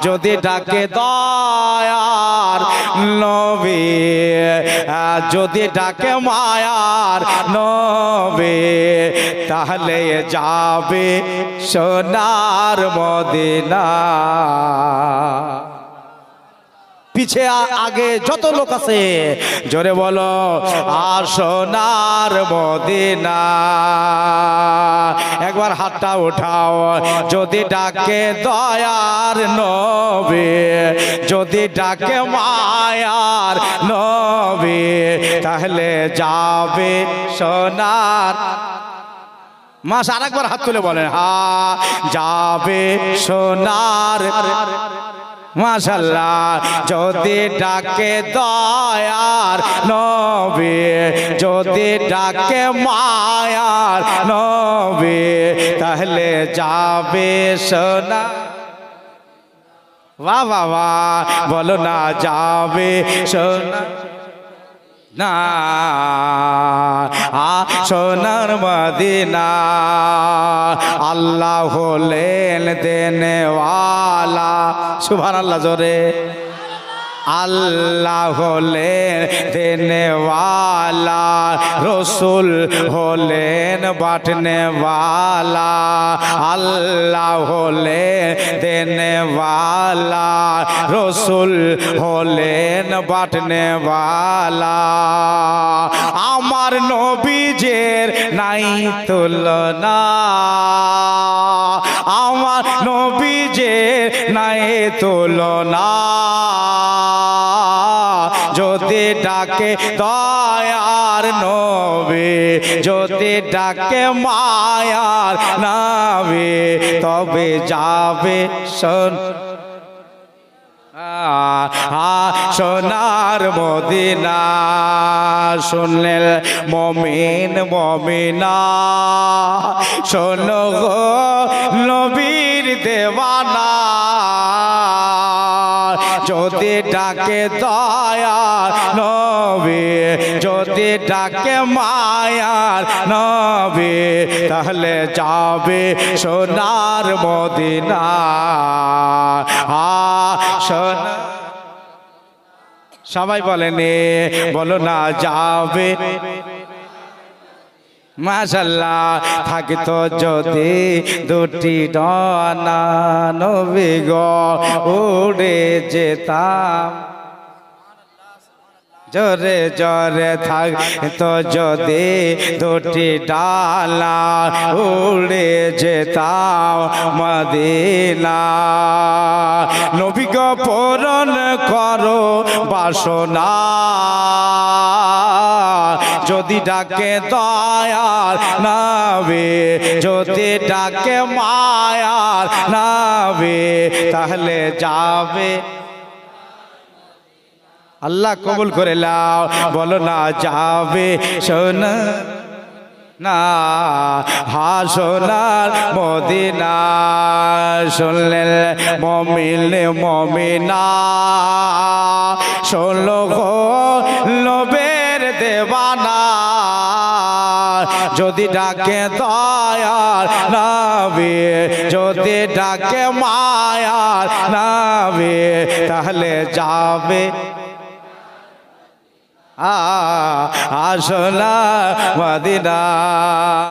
যদি ডাকে দয়ার নবী, যদি ডাকে মায়ার নবী, তাহলে যাবে সোনার মদিনা। পিছে আগে যত লোক আছে জোরে বলো আর সোনার মদিনা। একবার হাতটা উঠাও। যদি ডাকে দয়ার নবী, যদি ডাকে মায়ার নবী, তাহলে যাবে সোনার। মাস আরেকবার হাত তুলে বলেন হা যাবে সোনার। মাশাআল্লাহ। যদি ডাকে দয়ার নবী, যদি ডাকে মায়ার নবী, তাহলে যাবে সোনা। বাহ বাহ বাহ, বলো না যাবে সোনা না সোনার মদিনা। আল্লাহ হলেন দেনেওয়ালা, সুবহানাল্লাহ জোরে। আল্লাহ হলেন দেনেওয়ালা, রসুল হলেন বাঁটনেওয়ালা। আল্লাহ হলেন দেনেওয়ালা, রসুল হলেন বাঁটনেওয়ালা। আমার নবীজের নাই তুলনা, আমার নবীজের নাই তুলনা। যদি ডাকে দয়ার নবী, যদি ডাকে মায়ার নবী, তবে যাবে সোনার মদিনা। শুনলেন মমিন মমিনা, শোনো গো নবীর দেওয়ানা। যদি ডাকে দয়ার নবী, যদি ডাকে মায়ার নবী, তাহলে যাবে সোনার মদিনা। সবাই বলেন বলো না যাবে। মাশাআল্লাহ। থাকতো যদি দুটি ডানা নবী গো উড়ে যেতাম। জোরে জোরে থাকতো যদি দুটি ডানা উড়ে যেতাম মদিনা। নবী গো পূরণ করো বাসনা, যদি ডাকে দয়ার নবী, যদি ডাকে মায়ার নবী, তাহলে যাবে। আল্লাহ কবুল করে লাও, বলো না যাবে সোনা না সোনার মদিনা। শুনলেন মমিন মমিনা, শোনো গো নবীর দেওয়ানা। যদি ডাকে দয়ার নবী, যদি ডাকে মায়ার নবী, তাহলে যাবে সোনার মদিনা।